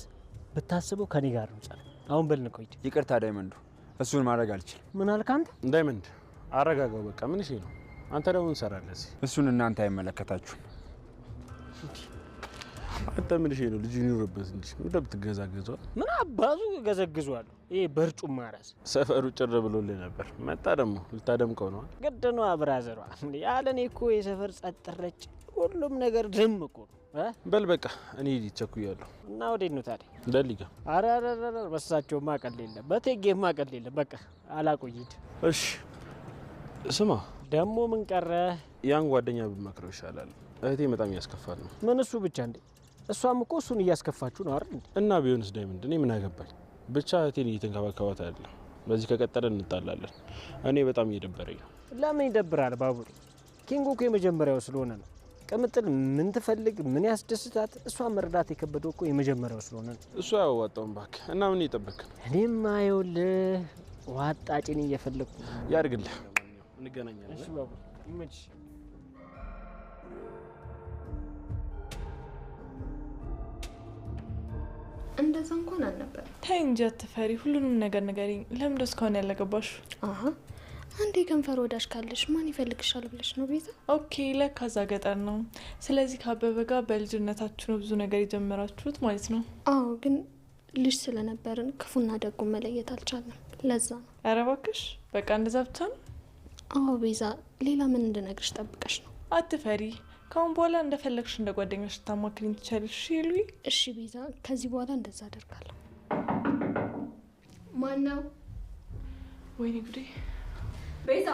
ብታስበው ከኔ ጋር ነው ጻፍ። አሁን በል ነው። ይቅርታ ዳይመንዱ፣ እሱን ማድረግ አልችልም። ምን አልክ አንተ? ዳይመንድ አረጋጋው በቃ። ምን እሺ ነው? አንተ ደግሞ እንሰራለን። እሱን እናንተ አይመለከታችሁም። አንተ ምን እሺ ነው? ልጅ ይኑርበት እንጂ ወደ ብትገዛገዘው ምን አባዙ ገዘግዟለሁ። ይሄ በርጩማ ራስ ሰፈሩ ጭር ብሎልህ ነበር። መጣ ደግሞ ልታደምቀው ነው። ግድ ነው አብራዘሯ። ያለኔ እኮ የሰፈር ጸጥ ረጭ፣ ሁሉም ነገር ድም እኮ ነው። በል በቃ እኔ ይቸኩያለሁ። እና ወዴት ነው ታዲያ? ደሊጋ። አረ በሳቸውማ ቀል የለም፣ በቴጌማ ቀል የለም። በቃ አላቆይድ። እሺ ስማ ደግሞ ምን ቀረ? ያን ጓደኛ ብመክረው ይሻላል። እህቴ በጣም ያስከፋል ነው። ምን እሱ ብቻ እንዴ? እሷም እኮ እሱን እያስከፋችሁ ነው አይደል? እና ቢሆንስ ዳይመንድ፣ እኔ ምን አገባኝ? ብቻ እህቴን እየተንከባከባት አይደለም። በዚህ ከቀጠለ እንጣላለን። እኔ በጣም እየደበረኝ ነው። ለምን ይደብራል ባቡሬ? ኪንጎ እኮ የመጀመሪያው ስለሆነ ነው። ቅምጥል ምን ትፈልግ ምን ያስደስታት? እሷን መርዳት የከበደው እኮ የመጀመሪያው ስለሆነ ነው። እሱ ያዋጣውን እባክህ። እና ምን እየጠበክ ነው? እኔማ ይኸውልህ ዋጣጭን እየፈለግኩ ያድርግልህ። እንገናኛለን። እሺ ባቡሬ ይመችሽ። እንደዛ እንኳን አልነበር። ተይ እንጂ አትፈሪ። ሁሉንም ነገር ንገሪኝ። ለምን ደስ ከሆነ ያለገባሽ? አሀ አንዴ ከንፈር ወዳሽ ካለሽ ማን ይፈልግሻል ብለሽ ነው ቤዛ? ኦኬ ለካ እዛ ገጠር ነው። ስለዚህ ከአበበ ጋር በልጅነታችሁ ነው ብዙ ነገር የጀመራችሁት ማለት ነው? አዎ፣ ግን ልጅ ስለነበርን ክፉና ደጉን መለየት አልቻለም። ለዛ ነው። ኧረ እባክሽ በቃ እንደዛ ብቻ ነው? አዎ ቤዛ፣ ሌላ ምን እንድነግርሽ ጠብቀሽ ነው? አትፈሪ። ካሁን በኋላ እንደፈለግሽ እንደ ጓደኛሽ ልታማክሪኝ ትችያለሽ። ይሉኝ። እሺ ቤዛ፣ ከዚህ በኋላ እንደዛ አደርጋለሁ። ማን ነው? ወይኔ ጉዴ! ቤዛ፣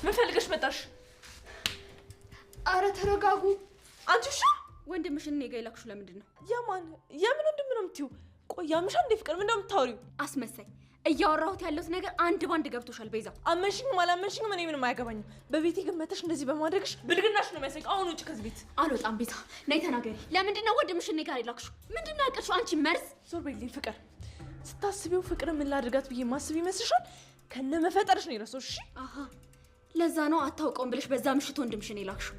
ምን ፈልገሽ መጣሽ? አረ ተረጋጉ። አንቺ ውሻ! ወንድምሽን እኔ ጋ የላክሽው ለምንድን ነው? የምን ወንድም ነው የምትይው? ቆይ ያምሻ እንዴ? ፍቅር ምን እንደምታወሪው? አስመሳይ! እያወራሁት ያለሁት ነገር አንድ ባንድ ገብቶሻል ቤዛ። አመንሽኝም አላመንሽኝም እኔ ምንም አያገባኝም። በቤቴ ግን መተሽ እንደዚህ በማድረግሽ ብልግናሽ ነው የሚያሳይ። አሁን ውጭ ከዚህ ቤት። አልወጣም ቤዛ፣ ነይ ተናገሪ። ለምንድን ነው ወንድምሽን እኔ ጋር የላክሽው? ምንድን ነው ያቀርሽው አንቺ መርዝ? ዞር በይልኝ ፍቅር። ስታስቢው ፍቅር ምን ላድርጋት ብዬ ማስብ ይመስልሻል? ከነ መፈጠርሽ ነው የረሳሁሽ። እሺ አሃ፣ ለዛ ነው አታውቀውም ብለሽ በዛ ምሽት ወንድምሽን የላክሽው።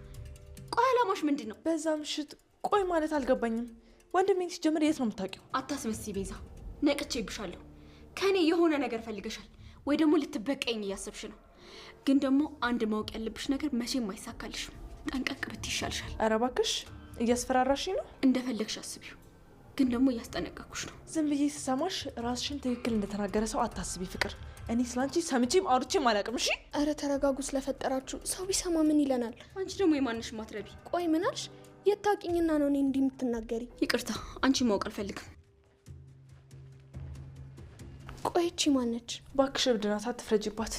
ቆይ አላማሽ ምንድን ነው? በዛ ምሽት? ቆይ ማለት አልገባኝም። ወንድሜን ሲጀምር የት ነው የምታውቂው? አታስመስይ ቤዛ፣ ነቅቼብሻለሁ። ከኔ የሆነ ነገር ፈልገሻል ወይ ደግሞ ልትበቀኝ እያሰብሽ ነው። ግን ደግሞ አንድ ማወቅ ያለብሽ ነገር መቼም አይሳካልሽም። ጠንቀቅ ብትይ ይሻልሻል። ኧረ እባክሽ እያስፈራራሽኝ ነው። እንደፈለግሽ አስቢው፣ ግን ደግሞ እያስጠነቀቅኩሽ ነው። ዝም ብዬ ስሰማሽ ራስሽን ትክክል እንደተናገረ ሰው አታስቢ ፍቅር። እኔ ስላንቺ ሰምቼም አውርቼም አላውቅም። እሺ አረ ተረጋጉ። ስለፈጠራችሁ ሰው ቢሰማ ምን ይለናል? አንቺ ደግሞ የማንሽ ማትረቢ። ቆይ ምን አልሽ? የታውቂኝና ነው እኔ እንዲህ የምትናገሪ? ይቅርታ፣ አንቺ ማወቅ አልፈልግም። ቆይ እቺ ማነች? እባክሽ እብድ ናት፣ አትፍረጅባት።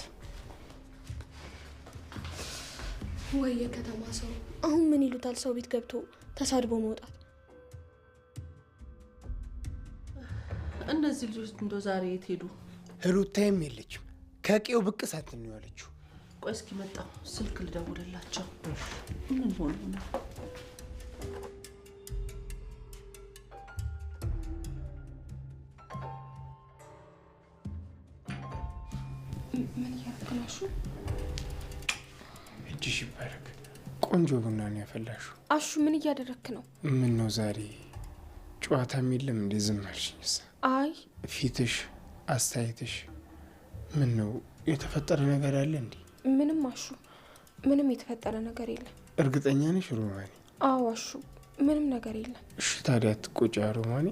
ወይ የከተማ ሰው። አሁን ምን ይሉታል ሰው ቤት ገብቶ ተሳድቦ መውጣት? እነዚህ ልጆች እንዶ ዛሬ የት ሄዱ? ሩታይም የለችም። ከቄው ብቅ ሳትን ነው ያለችው። ቆይ እስኪ መጣሁ፣ ስልክ ልደውልላቸው። ምን ሆነ ነው? ምን ያክላሹ? እጅሽ ይባረክ። ቆንጆ ቡና ነው ያፈላሽው። አሹ ምን እያደረክ ነው? ምን ነው ዛሬ ጨዋታም የለም እንዴ? ዝም አልሽኝስ? አይ ፊትሽ፣ አስተያየትሽ ምን ነው? የተፈጠረ ነገር አለ እንዴ? ምንም አሹ፣ ምንም የተፈጠረ ነገር የለም። እርግጠኛ ነሽ ሮማኔ? አዎ አሹ፣ ምንም ነገር የለም። እሺ ታዲያ ትቆጫ ሮማኔ?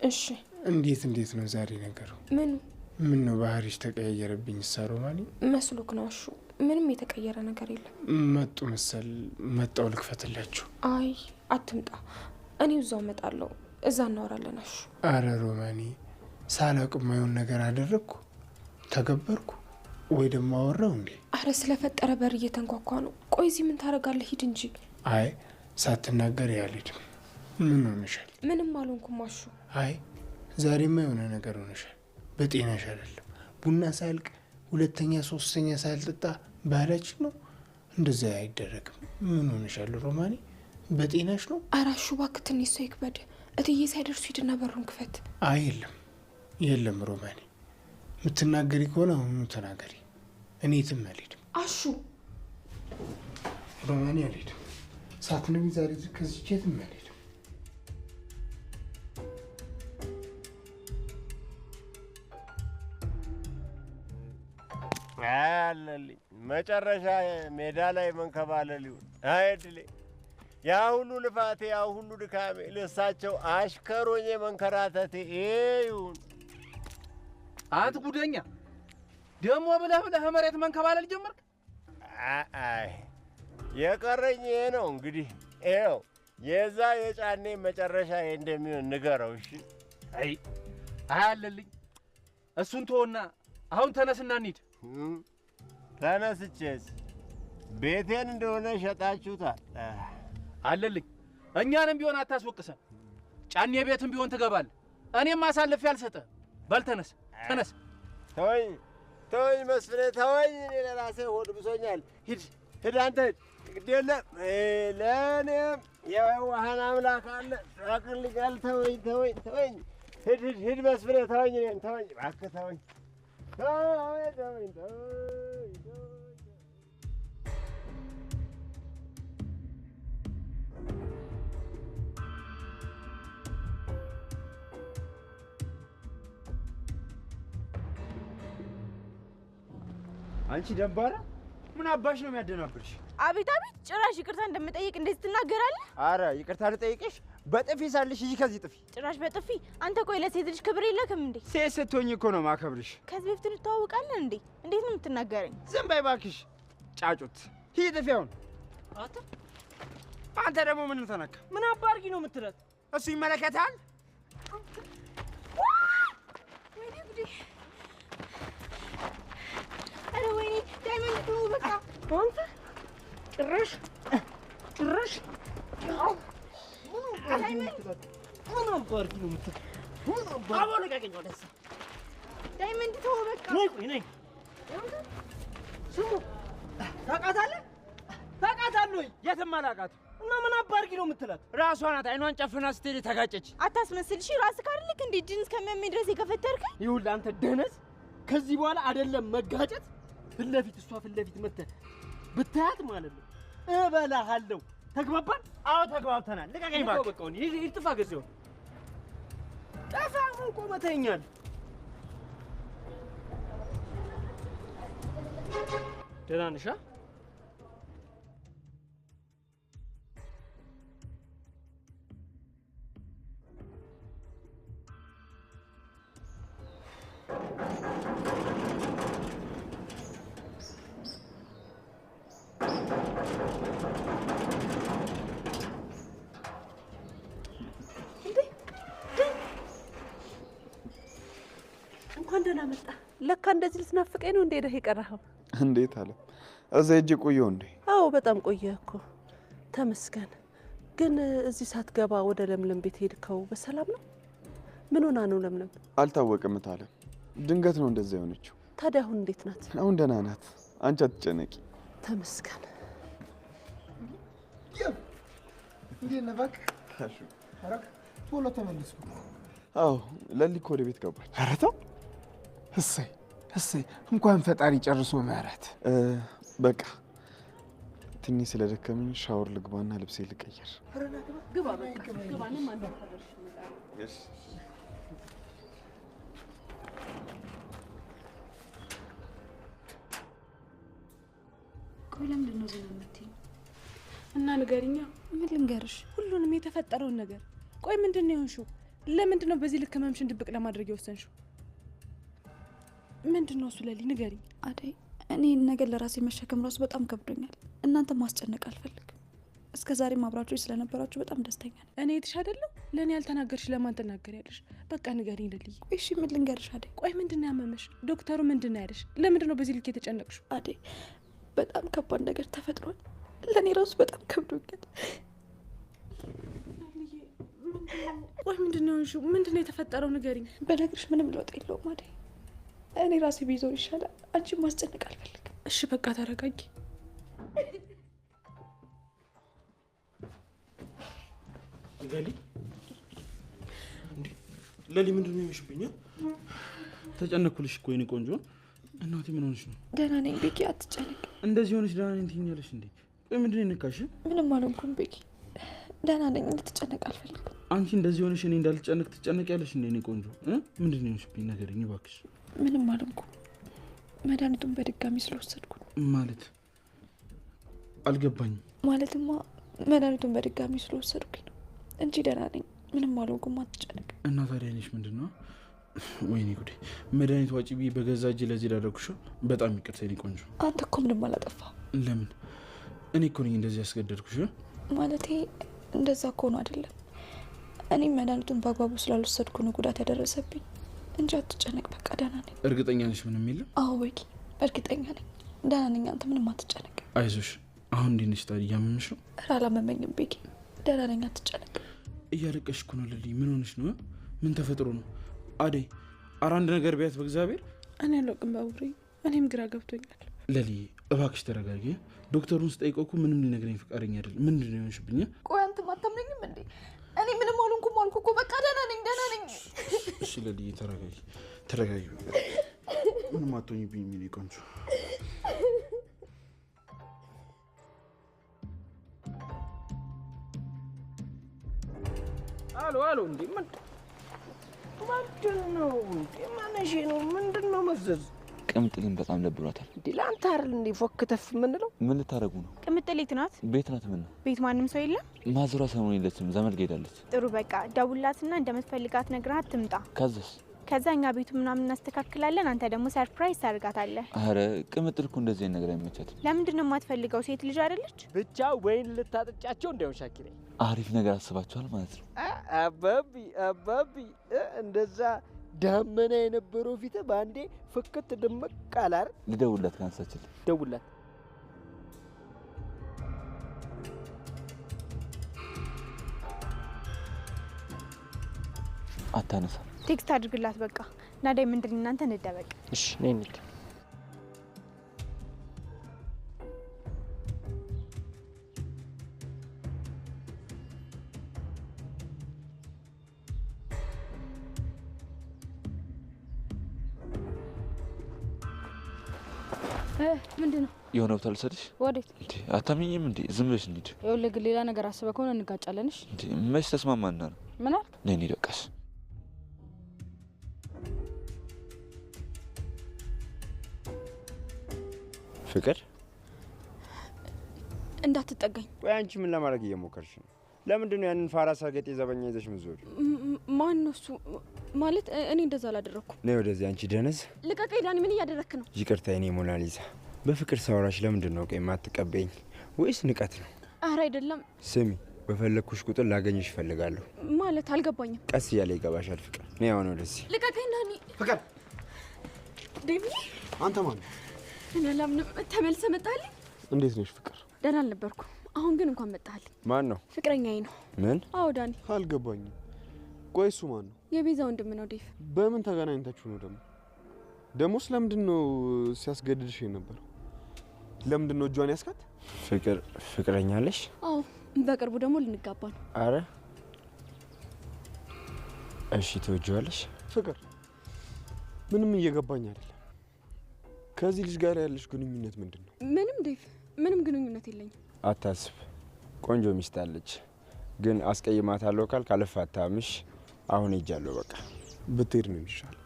እሺ እንዴት ነው ዛሬ ነገሩ? ምኑ? ምን ነው ባህሪሽ ተቀያየረብኝ? ሳ ሮማኔ መስሎክ ነው አሹ? ምንም የተቀየረ ነገር የለም። መጡ መሰል። መጣው ልክፈትላችሁ። አይ አትምጣ፣ እኔ እዛው እመጣለሁ፣ እዛ እናወራለን። አሹ አረ ሮማኔ፣ ሳላውቅ የማይሆን ነገር አደረግኩ ተገበርኩ ወይ ደግሞ አወራው እንዴ? አረ ስለፈጠረ በር እየተንኳኳ ነው። ቆይ እዚህ ምን ታደርጋለህ? ሂድ እንጂ። አይ ሳትናገር ያልሄድም። ምን ሆነሻል? ምንም አልሆንኩም አሹ። አይ ዛሬማ የሆነ ነገር ሆነሻል። በጤናሽ አይደለም። ቡና ሳያልቅ ሁለተኛ ሶስተኛ ሳልጠጣ ባህላችን ነው። እንደዛ አይደረግም። ምን ሆነሻል ሮማኔ? በጤናሽ ነው? ኧረ አሹ እባክህ ትንሽ ሰው ይክበድ። እትዬ ሳይደርሱ ሂድና በሩን ክፈት። አይ የለም ሮማኔ፣ የምትናገሪ ከሆነ አሁኑ ተናገሪ። እኔ የትም አልሄድም። አሹ ሮማኔ አልሄድም። ሳትነቢ ዛሬ ከዚች የትም አልሄድም። አለልኝ መጨረሻ ሜዳ ላይ መንከባለል ይሁን። አይድሌ ያ ሁሉ ልፋቴ ያ ሁሉ ድካሜ ለሳቸው አሽከሮኜ መንከራተቴ ይሁን። አንተ ጉደኛ ደሞ ብለህ መሬት መንከባለል ጀመርክ? አይ የቀረኝ ይሄ ነው እንግዲህ። ይኸው የዛ የጫኔ መጨረሻ እንደሚሆን ንገረው። እሺ አይ አለልኝ እሱን ተወና አሁን ተነስና እንሂድ። ተነስቼስ ቤቴን እንደሆነ ሸጣችሁታል አለልኝ። እኛንም ቢሆን አታስወቅሰን። ጫኔ ቤትም ቢሆን ትገባለህ። እኔም አሳልፌ አልሰጠህም። በል ተነስ ተነስ። ተወኝ መስፍኔ ተወኝ። እኔ ለራሴ ሆድ ብሶኛል። ሂድ አንተ ግድ የለም ለእኔም የዋህን አምላክ አለ ያቅልኛል። ተወኝ ሂድ መስፍኔ ተወኝ። እኔን ተወኝ እባክህ ተወኝ። አንቺ ደንባራ ምን አባሽ ነው የሚያደናብርሽ? አቤት አቤት! ጭራሽ ይቅርታ እንደምጠይቅ እንደዚህ ትናገራለህ? አረ ይቅርታ ልጠይቅሽ? በጥፊ ሳልሽ እዚህ ከዚህ ጥፊ። ጭራሽ በጥፊ? አንተ ቆይ ለሴት ልጅ ክብር የለክም እንዴ? ሴት ስትሆኝ እኮ ነው ማከብርሽ። ከዚህ በፊት እንተዋወቃለን እንዴ? እንዴት ነው የምትናገረኝ? ዝም በይ እባክሽ ጫጩት። ሂድ ጥፊ አሁን። አንተ ደግሞ ምን ተነካ? ምን አባርጊ ነው የምትረት? እሱ ይመለከታል። ወይኔ ጉዴ! አረ ወይኔ ዳይመንድ ተው በቃ። አንተ ጭራሽ ምን አባርጊ ነው የምትረት? አቦ ልቀቀኝ ወደዛ። ዳይመንድ ተው በቃ። ነይ ስሙ ታውቃታለህ? ታውቃታለህ? የትም አላውቃትም። እና ምን አባርጊ ነው የምትላት? ራሷ ናት አይኗን ጨፍና ስትሄድ ተጋጨች። አታስመስል እሺ። ራስህ አይደልክ እንዴ እጅን እስከሚያመኝ ድረስ የከፈተርከኝ? ይኸውልህ አንተ ደነዝ፣ ከዚህ በኋላ አይደለም መጋጨት፣ ፊት ለፊት እሷ ፊት ለፊት መተህ ብታያት ማለት ነው እበላሃለሁ። ተግባባን? አዎ ተግባብተናል። ልቀቀኝ እባክህ። በቃ ይሄ ጥፋ ጊዜው ጠፋ። ቆመተኛል። ደህና ነሽ? እንኳን ደህና መጣ። ለካ እንደዚህ ልትናፍቀኝ ነው እንደ ሄደህ የቀረኸው? እንዴት አለ እዛ ሂጅ ቆየሁ እንዴ? አዎ በጣም ቆየህ እኮ። ተመስገን። ግን እዚህ ሳትገባ ወደ ለምለም ቤት ሄድከው በሰላም ነው? ምን ሆና ነው ለምለም? አልታወቅም ታለ። ድንገት ነው እንደዛ የሆነችው። ታዲያ አሁን እንዴት ናት? አሁን ደህና ናት። አንቺ አትጨነቂ። ተመስገን። እንዴት ነህ? እባክህ ቶሎ ተመለስኩ። አዎ ለሊ እኮ ወደ ቤት ገባች። ኧረ ተው። እሰይ እንኳን ፈጣሪ ጨርሶ ምህረት። በቃ ትንሽ ስለደከመኝ ሻወር ልግባና ልብሴ ልቀይር። ግባ በቃ ግባ። እኔም አንተ ታደርሽ እሺ። ቆይ ለምንድን ነው ዝም የምትይኝ? እና ንገሪኛ። ምን ልንገርሽ? ሁሉንም የተፈጠረውን ነገር። ቆይ ምንድን ነው የሆንሽው? ለምንድን ነው በዚህ ልክ ህመምሽን ድብቅ ለማድረግ የወሰንሽው? ምንድን ነው እሱ? ለሊ ንገሪኝ። አደይ፣ እኔ ይህን ነገር ለራሴ መሸከም ራሱ በጣም ከብዶኛል። እናንተ ማስጨነቅ አልፈልግም። እስከ ዛሬም አብራችሁ ስለነበራችሁ በጣም ደስተኛ ነኝ። እኔ የትሽ አይደለሁ? ለእኔ ያልተናገርሽ ለማን ትናገሪያለሽ? በቃ ንገሪኝ ለልዬ። ቆይ እሺ ምን ልንገርሽ አደይ? ቆይ ምንድን ነው ያመመሽ? ዶክተሩ ምንድን ነው ያለሽ? ለምንድን ነው በዚህ ልክ የተጨነቅሽው? አደይ፣ በጣም ከባድ ነገር ተፈጥሯል። ለእኔ ራሱ በጣም ከብዶኛል። ቆይ ምንድን ነው የሆንሽው? ምንድን ነው የተፈጠረው? ንገሪኝ። በነገርሽ ምንም ለውጥ የለውም አደይ። እኔ ራሴ ቢይዘው ይሻላል። አንቺ ማስጨነቅ አልፈልግም። እሺ በቃ ተረጋጊ። ለሊ ምንድን ነው የሚሽብኝ? ተጨነኩልሽ እኮ የኔ ቆንጆ። እናቴ ምን ሆነሽ ነው? ደህና ነኝ ቤኪ፣ አትጨነቅ። እንደዚህ ሆነሽ ደህና ነኝ ትይኛለሽ እንዴ? ቆይ ምንድን ነው የነካሽ? ምንም አልሆንኩም ቤኪ፣ ደህና ነኝ። እንድትጨነቅ አልፈልግም። አንቺ እንደዚህ ሆነሽ እኔ እንዳልጨነቅ ትጨነቂያለሽ እንዴ? የኔ ቆንጆ ምንድን ነው የሚሽብኝ? ንገሪኝ እባክሽ። ምንም አልሆንኩም። መድኃኒቱን በድጋሚ ስለወሰድኩ ማለት አልገባኝም። ማለትማ መድኃኒቱን በድጋሚ ስለወሰድኩኝ ነው እንጂ ደህና ነኝ። ምንም አልሆንኩም፣ አትጨነቅ። እና ታዲያ እኔሽ ምንድን ነው? ወይኔ ጉዴ! መድኃኒት ዋጪ ብዬ በገዛ እጄ ለዚህ ላደረኩሽ በጣም ይቅርታ የኔ ቆንጆ። አንተ እኮ ምንም አላጠፋህም። ለምን? እኔ እኮ ነኝ እንደዚህ ያስገደድኩሽ። ማለቴ እንደዛ እኮ ነው አይደለም። እኔም መድኃኒቱን በአግባቡ ስላልወሰድኩ ነው ጉዳት ያደረሰብኝ። እንጂ አትጨነቅ። በቃ ደህና ነኝ። እርግጠኛ ነሽ ምንም የለም? አዎ ቤኪ እርግጠኛ ነኝ፣ ደህና ነኝ። አንተ ምንም አትጨነቅ። አይዞሽ። አሁን እንዴት ነሽ ታዲያ? እያመመሽ ነው? ኧረ አላመመኝም ቤኪ፣ ደህና ነኝ። አትጨነቅ። እያለቀሽ እኮ ነው ልልይ። ምን ሆነሽ ነው? ምን ተፈጥሮ ነው? አደይ ኧረ አንድ ነገር ቢያት በእግዚአብሔር። እኔ አላውቅም ባቡሬ፣ እኔም ግራ ገብቶኛል። ለልዬ እባክሽ ተረጋጊ። ዶክተሩን ስጠይቀው እኮ ምንም ሊነግረኝ ፈቃደኛ አይደለም። ምንድን ነው የሆንሽብኝ? ቆይ አንተም አታምነኝም እንዴ? እኔ ምንም አልሆንኩም አልኩ እኮ። በቃ ደህና ነኝ፣ ደህና ነኝ። እሺ ለልዬ ተረጋጊ፣ ተረጋጊ። ምንም አትሆኝብኝ የሚል ቆንጆ። አሎ አሎ፣ እንዴ ምንድን ነው እንዴ? ማነሽ ነው? ምንድን ነው መፍዘዝ? ቅምጥልን በጣም ደብሯታል። እንዴ ለአንተ አይደል እንዴ ፎክተፍ የምንለው? ምን ልታረጉ ነው? ቅምጥል የት ናት? ቤት ናት። ምን ነው ቤት ማንም ሰው የለም? ማዝሯ ሰሞኑን የለችም፣ ዘመድ ጋ ሄዳለች። ጥሩ በቃ ደውላትና እንደምትፈልጋት ነግረሃት ትምጣ። ከዛ እኛ ቤቱ ምናምን እናስተካክላለን፣ አንተ ደግሞ ሰርፕራይዝ ታደርጋታለህ። አረ ቅምጥል እኮ እንደዚህ ነገር አይመቻትም። ለምንድን ነው የማትፈልገው? ሴት ልጅ አይደለች? ብቻ ወይን ልታጠጫቸው እንዳይሆን ሻኪሬ። አሪፍ ነገር አስባችኋል ማለት ነው። አባቢ እንደዛ ዳመና የነበረው ፊት በአንዴ ፍክት ድምቅ አላር። ልደውላት ካንሳችል። ደውላት። አታነሳ። ቴክስት አድርግላት በቃ። ናዳይ ምንድን እናንተ እንደበቅ። እሺ ነኝ እንዴ? ምንድን ነው? የሆነ ቦታ ልሰድሽ። ወዴት? እንዴ አታምኚኝም እንዴ? ዝም ብለሽ እንሂድ። ይኸውልህ ግን ሌላ ነገር አስበህ ከሆነ እንጋጫለንሽ። እንዴ መች ተስማማና ነው? ምን አልክ? ነይ እንሂድ በቃሽ። ፍቅር እንዳትጠጋኝ። ቆይ አንቺ ምን ለማድረግ እየሞከርሽ ነው? ለምንድን ነው ያንን ፋራ ሰገጤ ዘበኛ ይዘሽ ምትዞሪው? ማን ነው እሱ? ማለት እኔ እንደዛ አላደረኩም። ነይ ወደዚህ አንቺ ደነዝ። ልቀቀኝ ዳኒ፣ ምን እያደረክ ነው? ይቅርታ የኔ ሞናሊዛ። በፍቅር ሳወራሽ ለምንድን ነው ቆይ የማትቀበይኝ? ወይስ ንቀት ነው? አረ አይደለም። ስሚ፣ በፈለግኩሽ ቁጥር ላገኝሽ እፈልጋለሁ። ማለት አልገባኝም። ቀስ እያለ ይገባሻል ፍቅር። ነይ አሁን ወደዚህ። ልቀቀኝ ዳኒ። ፍቅር ዴቪ፣ አንተ ማን? እኔ አላምንም። ተመልሰህ መጣልኝ። እንዴት ነሽ ፍቅር? ደህና አልነበርኩም። አሁን ግን እንኳን መጣልኝ። ማን ነው? ፍቅረኛዬ ነው። ምን? አዎ ዳኒ። አልገባኝም። ቆይ እሱ ማን ነው? የቤዛ ወንድም ነው ዴቭ። በምን ተገናኝታችሁ ነው ደግሞ? ደሞስ ለምንድን ነው ሲያስገድድሽ የነበረው? ለምንድን ነው እጇን ያስካት? ፍቅር ፍቅረኛ አለሽ? አዎ፣ በቅርቡ ደግሞ ልንጋባ ነው። አረ እሺ፣ ትወጂዋለሽ? ፍቅር ምንም እየገባኝ አይደለም። ከዚህ ልጅ ጋር ያለሽ ግንኙነት ምንድን ነው? ምንም ዴቭ፣ ምንም ግንኙነት የለኝም። አታስብ፣ ቆንጆ ሚስት አለች። ግን አስቀይማታለሁ ካልክ አልፋታምሽ። አሁን ሄጃለሁ። በቃ ብትሄድ ነው የሚሻል።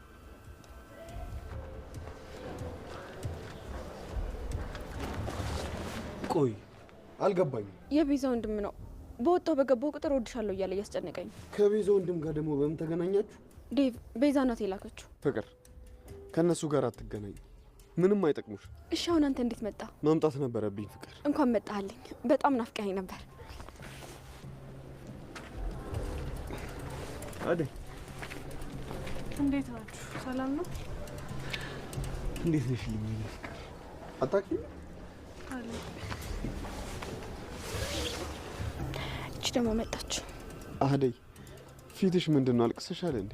ቆይ አልገባኝም። የቤዛ ወንድም ነው። በወጣው በገባው ቁጥር ወድሻለሁ እያለ እያስጨነቀኝ። ከቤዛ ወንድም ጋር ደግሞ በምን ተገናኛችሁ? ዴቭ፣ ቤዛ ናት የላከችው። ፍቅር ከእነሱ ጋር አትገናኝ፣ ምንም አይጠቅሙሽ። እሺ አሁን አንተ እንዴት መጣ? መምጣት ነበረብኝ ፍቅር። እንኳን መጣልኝ። በጣም ናፍቀኸኝ ነበር። አደይ፣ እንዴት ናችሁ? ሰላም ነው? እንዴት ነሽ? ልኝ ፍቅር አታውቂኝ? እቺ ደግሞ መጣች። አደይ፣ ፊትሽ ምንድን ነው? አልቅሰሻል እንዴ?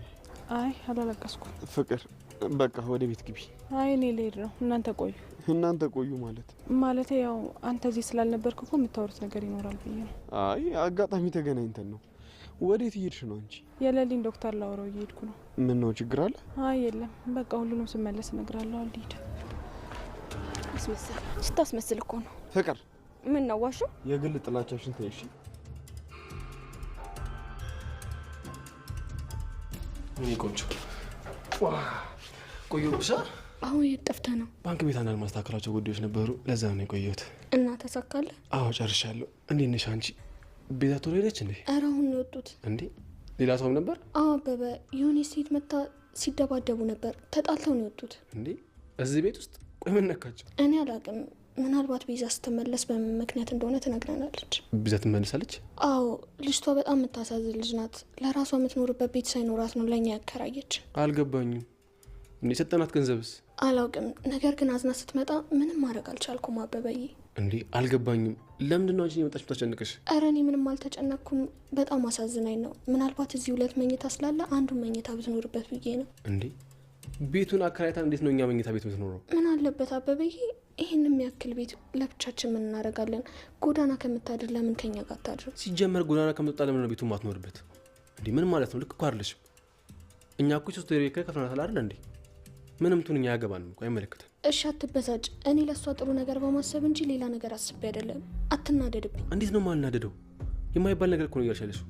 አይ አላለቀስኩም። ፍቅር በቃ ወደ ቤት ግቢ። አይ እኔ ልሄድ ነው። እናንተ ቆዩ። እናንተ ቆዩ ማለት? ማለቴ ያው አንተ እዚህ ስላልነበርክ እኮ የምታወሩት ነገር ይኖራል ብዬ ነው። አይ አጋጣሚ ተገናኝተን ነው። ወዴት እየሄድሽ ነው አንቺ? የሌሊን ዶክተር ላወራው እየሄድኩ ነው። ምን ነው ችግር አለ? አይ የለም፣ በቃ ሁሉንም ስመለስ እነግራለሁ። አልሄድ። አስመስል። ስታስመስል እኮ ነው። ፍቅር ምን ነው ዋሹ? የግል ጥላቻሽን ተይሽ። እኔ ቆንጆ ቆዩ ብቻ። አሁን የት ጠፍተህ ነው? ባንክ ቤት አንዳንድ ማስተካከላቸው ጉዳዮች ነበሩ፣ ለዛ ነው የቆየሁት። እና ተሳካለህ? አዎ ጨርሻለሁ። እንዴት ነሽ አንቺ? ቤዛ ቶሎ ሄደች እንዴ? ኧረ አሁን ነው የወጡት። እንዴ ሌላ ሰውም ነበር? አዎ አበበ፣ የሆነ ሴት መታ ሲደባደቡ ነበር። ተጣልተው ነው የወጡት። እንዴ እዚህ ቤት ውስጥ? ቆይ ምን ነካቸው? እኔ አላውቅም፣ ምናልባት ቤዛ ስትመለስ በምን ምክንያት እንደሆነ ትነግረናለች። ቤዛ ትመለሳለች? አዎ፣ ልጅቷ በጣም የምታሳዝን ልጅ ናት። ለራሷ የምትኖርበት ቤት ሳይኖራት ነው ለእኛ ያከራየች። አልገባኝም። እንዴ የሰጠናት ገንዘብስ? አላውቅም። ነገር ግን አዝና ስትመጣ ምንም ማድረግ አልቻልኩም አበበዬ። እንዴ አልገባኝም። ለምንድን ነው አንቺ የመጣች ብታስጨንቅሽ? ኧረ እኔ ምንም አልተጨነቅኩም። በጣም አሳዝናኝ ነው። ምናልባት እዚህ 2 መኝታ ስላለ አንዱን መኝታ ብትኖርበት ብዬ ነው። እንዴ ቤቱን አከራይታ እንዴት ነው እኛ መኝታ ቤት የምትኖረው? ምን አለበት አበበዬ፣ ይህን የሚያክል ቤት ለብቻችን ምን እናደርጋለን? ጎዳና ከምታድር ለምን ከኛ ጋር ታድር? ሲጀመር ጎዳና ከምትወጣ ለምን ነው ቤቱን ማትኖርበት? እንዴ ምን ማለት ነው? ልክ እኮ አይደለሽም። እኛ እኮ 3 ወር ከፍለናታል አይደል እንዴ? ምንም ቱን እኛ ያገባን እኮ አይመለከተን። እሺ አትበሳጭ። እኔ ለእሷ ጥሩ ነገር በማሰብ እንጂ ሌላ ነገር አስቤ አይደለም። አትናደድብኝ። እንዴት ነው ማልናደደው? የማይባል ነገር እኮ ነው እያልሻለሽ።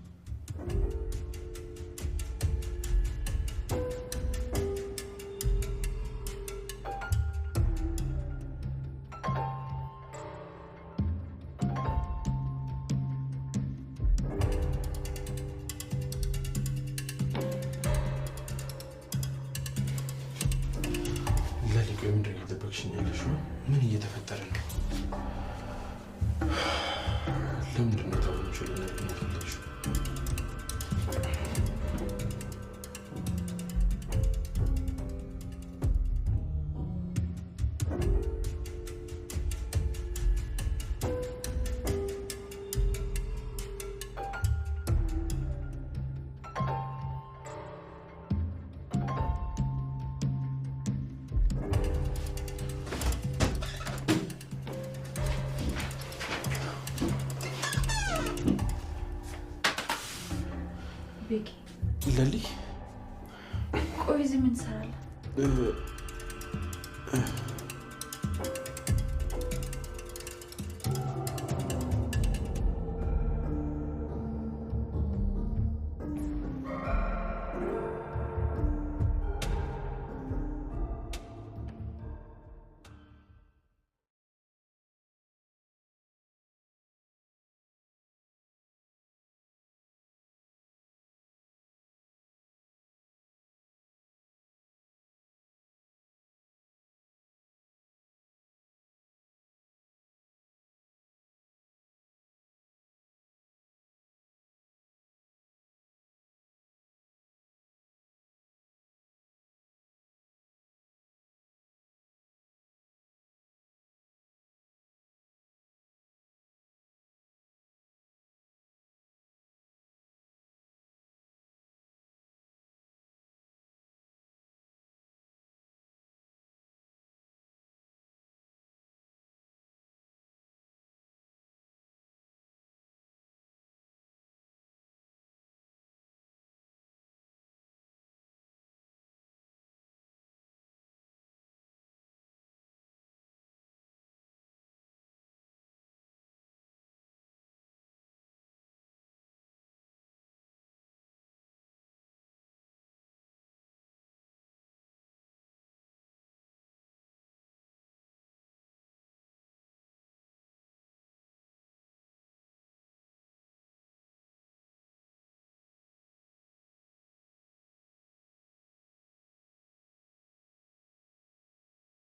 ምንድን ነው የጠበቅሽኝ ያለሽው? ምን እየተፈጠረ ነው? ለምንድን ነው ታውቁ ለነገር የፈለግሽው? ለሊ ቆይ እዚህ ምን ትሰራለህ?